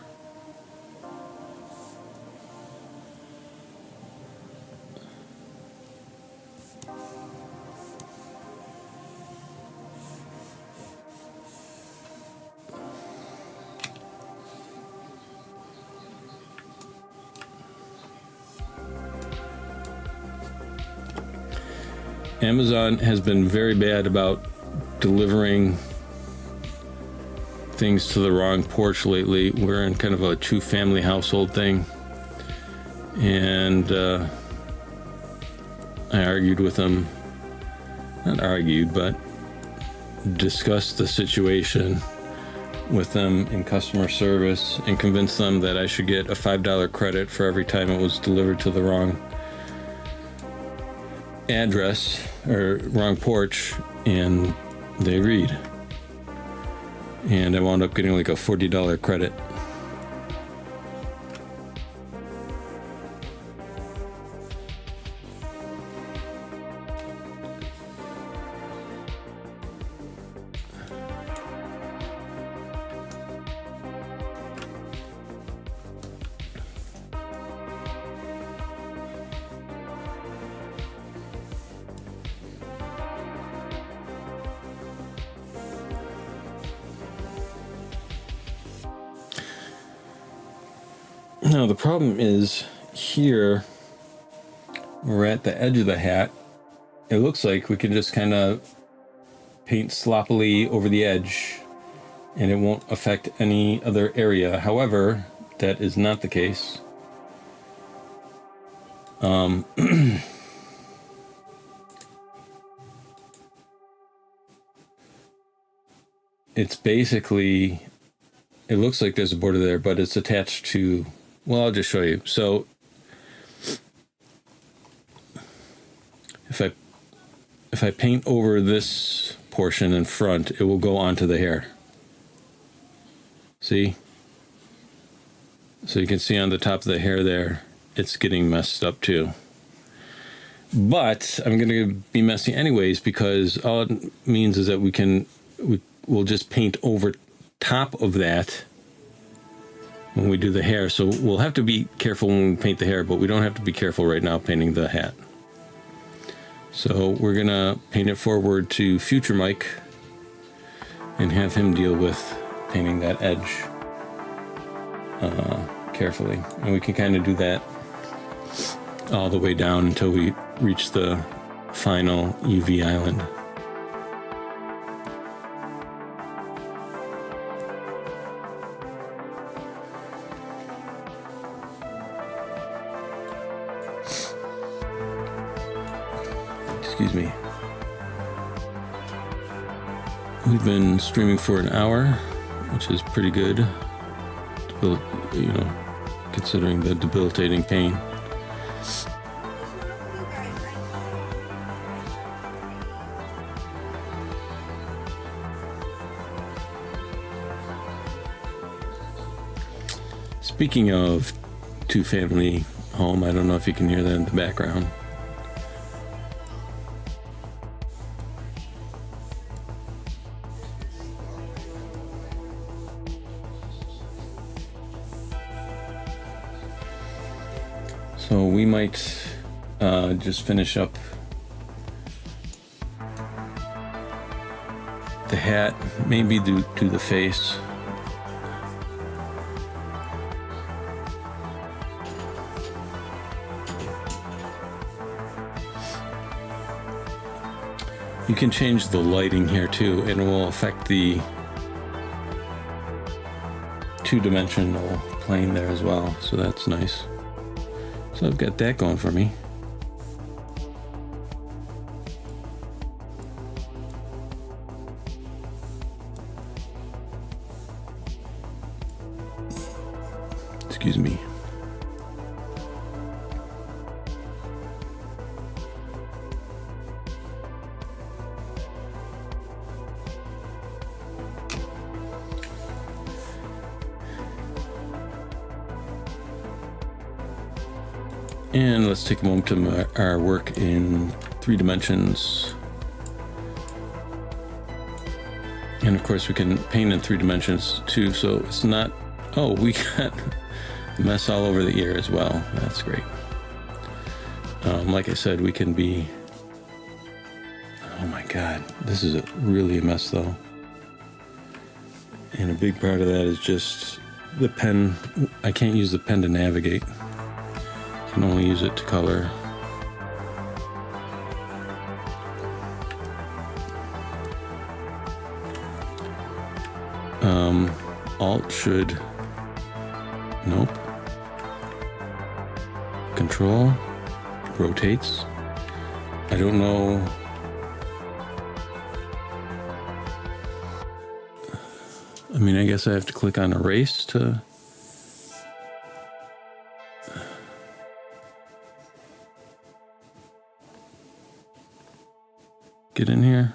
Amazon has been very bad about delivering things to the wrong porch lately. We're in kind of a two-family household thing, and I argued with them, not argued, but discussed the situation with them in customer service and convinced them that I should get a $5 credit for every time it was delivered to the wrong address or wrong porch, and they agreed. And I wound up getting like a $40 credit. Now the problem is here, we're at the edge of the hat. It looks like we can just kind of paint sloppily over the edge and it won't affect any other area. However, that is not the case. It's basically, it looks like there's a border there, but it's attached to, well, I'll just show you. So if I paint over this portion in front, it will go onto the hair. See? So you can see on the top of the hair there, it's getting messed up too. But I'm going to be messy anyways, because all it means is that we'll just paint over top of that when we do the hair. So we'll have to be careful when we paint the hair, but we don't have to be careful right now painting the hat. So we're gonna paint it forward to Future Mike and have him deal with painting that edge carefully. And we can kind of do that all the way down until we reach the final UV island. Excuse me. We've been streaming for an hour, which is pretty good, considering the debilitating pain. Speaking of two-family home, I don't know if you can hear that in the background. So we might just finish up the hat, maybe do the face. You can change the lighting here too, and it will affect the two-dimensional plane there as well, so that's nice. So I've got that going for me. Excuse me. And let's take a moment to our work in 3 dimensions. And of course we can paint in 3 dimensions too, so it's not, oh, we got mess all over the ear as well. That's great. Like I said, we can be, oh my God, this is really a mess though. And a big part of that is just the pen. I can't use the pen to navigate. I can only use it to color. Alt should, nope. Control rotates. I don't know. I mean, I guess I have to click on erase to get in here.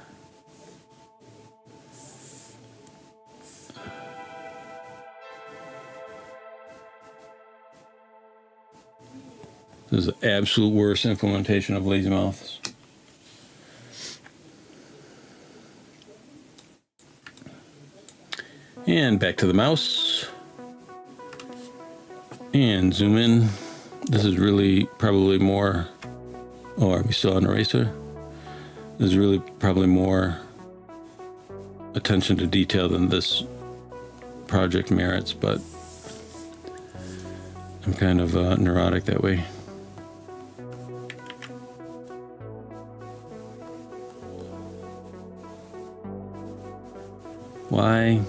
This is the absolute worst implementation of lazy mouths. And back to the mouse. And zoom in. This is really probably more, oh, are we still on eraser? This is really probably more attention to detail than this project merits, but I'm kind of neurotic that way. Why?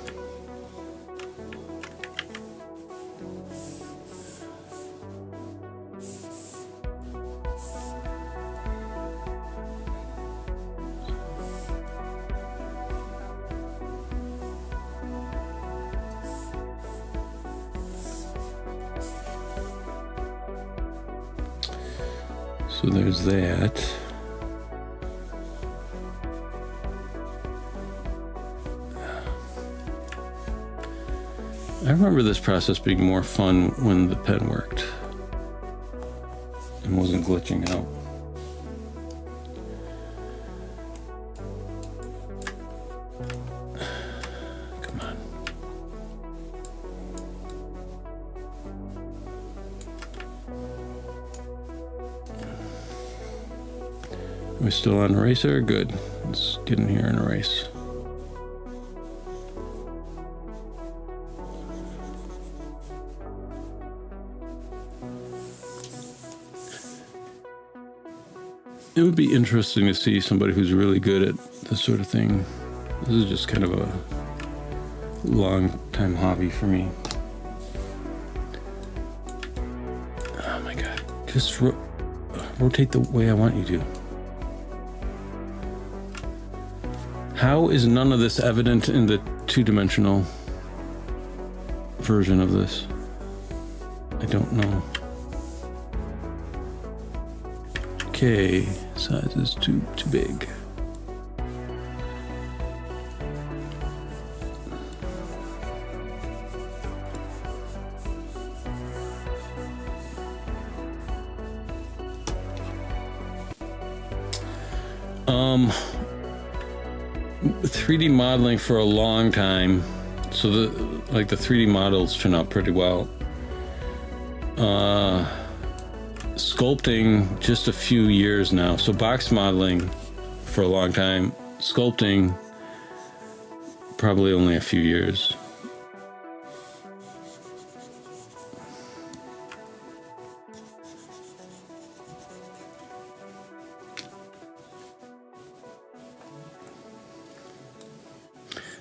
So there's that. I remember this process being more fun when the pen worked and wasn't glitching out. Come on. Are we still on eraser? Good. Let's get in here and erase. It would be interesting to see somebody who's really good at this sort of thing. This is just kind of a long time hobby for me. Oh my God. Just rotate the way I want you to. How is none of this evident in the two-dimensional version of this? I don't know. Okay, size is too big. Um, 3D modeling for a long time, so the 3D models turn out pretty well. Sculpting just a few years now, so box modeling for a long time, sculpting Probably only a few years.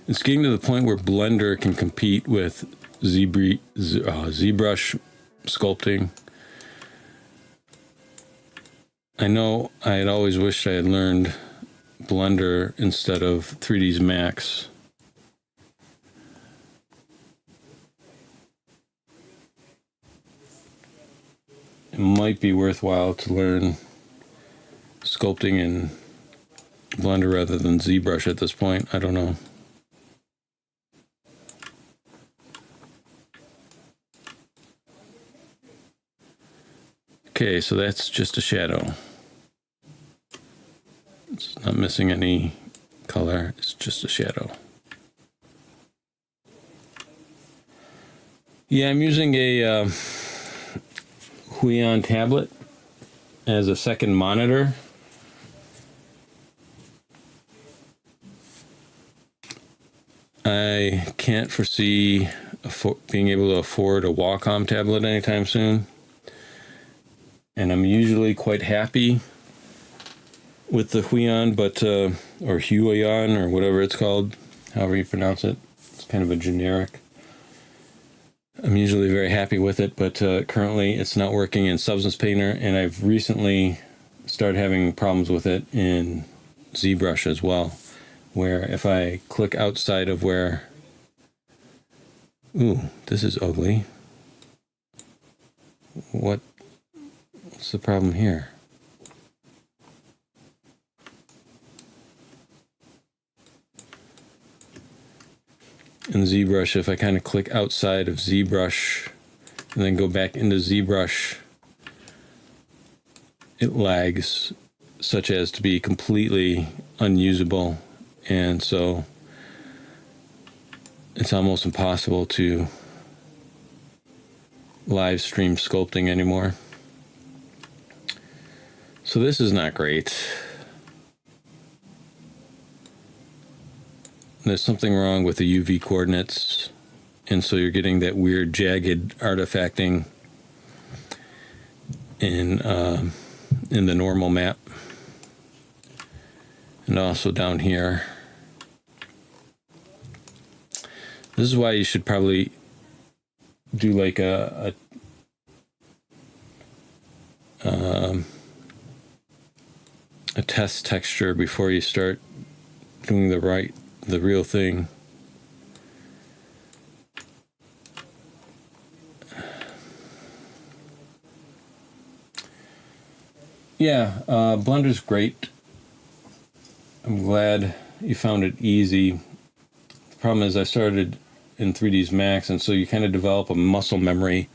It's getting to the point where Blender can compete with ZBrush sculpting. I know I had always wished I had learned Blender instead of 3ds Max. It might be worthwhile to learn sculpting in Blender rather than ZBrush at this point. I don't know. Okay, so that's just a shadow. It's not missing any color. It's just a shadow. Yeah, I'm using a Huion tablet as a second monitor. I can't foresee being able to afford a Wacom tablet anytime soon. And I'm usually quite happy with the Huion, but or Huion, or whatever it's called, however you pronounce it. It's kind of a generic. I'm usually very happy with it, but currently it's not working in Substance Painter, and I've recently started having problems with it in ZBrush as well, where if I click outside of where... Ooh, this is ugly. What's the problem here? In ZBrush, if I kind of click outside of ZBrush and then go back into ZBrush, it lags such as to be completely unusable, and so it's almost impossible to live stream sculpting anymore. So this is not great. There's something wrong with the UV coordinates, and so you're getting that weird jagged artifacting in the normal map, and also down here. This is why you should probably do like a test texture before you start doing the real thing. Yeah, Blender's great. I'm glad you found it easy. The problem is I started in 3ds Max, and so you kind of develop a muscle memory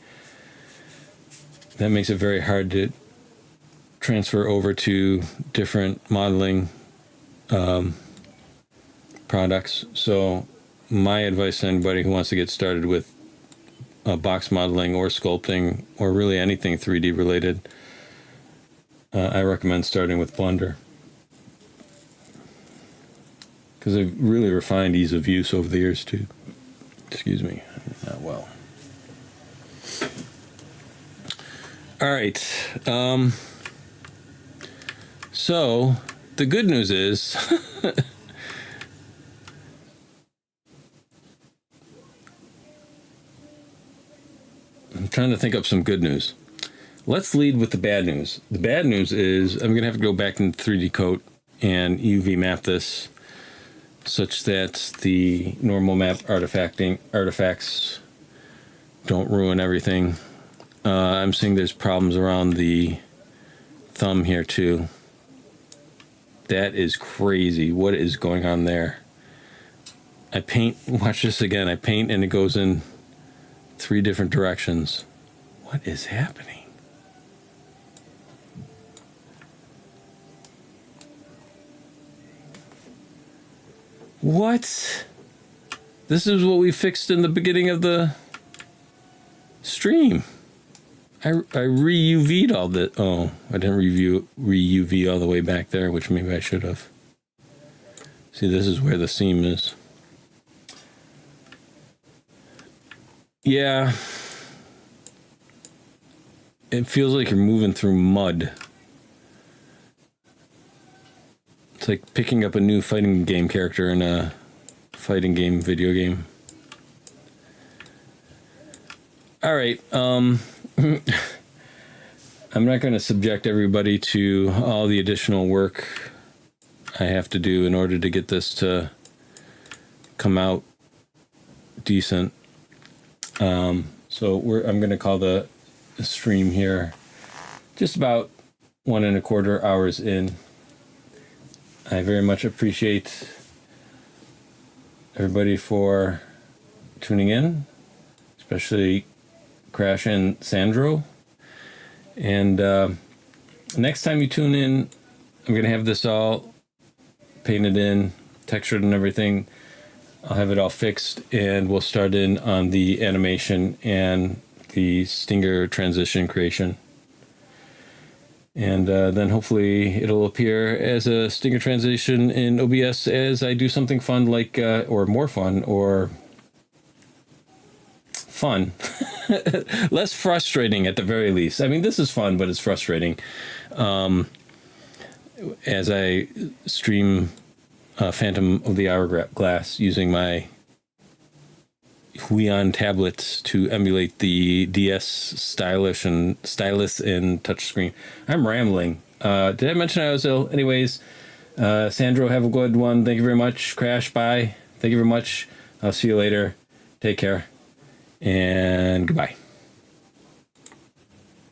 that makes it very hard to transfer over to different modeling products. So my advice to anybody who wants to get started with box modeling or sculpting, or really anything 3D related, I recommend starting with Blender, because they've really refined ease of use over the years too. Excuse me, not well. All right. So the good news is I'm trying to think up some good news. Let's lead with the bad news. The bad news is I'm going to have to go back into 3D Coat and UV map this such that the normal map artifacts don't ruin everything. I'm seeing there's problems around the thumb here too. That is crazy. What is going on there? I paint, watch this again. I paint and it goes in 3 different directions. What is happening? What? This is what we fixed in the beginning of the stream. I re-UV'd all the... Oh, I didn't re-UV all the way back there, which maybe I should have. See, this is where the seam is. Yeah, it feels like you're moving through mud. It's like picking up a new fighting game character in a fighting game video game. All right. I'm not going to subject everybody to all the additional work I have to do in order to get this to come out decent. I'm going to call the stream here just about 1.25 hours in. I very much appreciate everybody for tuning in, especially Crash and Sandro. And next time you tune in, I'm going to have this all painted in, textured and everything. I'll have it all fixed, and we'll start in on the animation and the stinger transition creation. And then hopefully it'll appear as a stinger transition in OBS as I do something fun like, or more fun, or fun. Less frustrating at the very least. I mean, this is fun, but it's frustrating. As I stream Phantom of the Hourglass using my Huion tablets to emulate the DS stylus and touchscreen. I'm rambling. Did I mention I was ill? Anyways, Sandro, have a good one. Thank you very much. Crash, bye. Thank you very much. I'll see you later. Take care. And goodbye.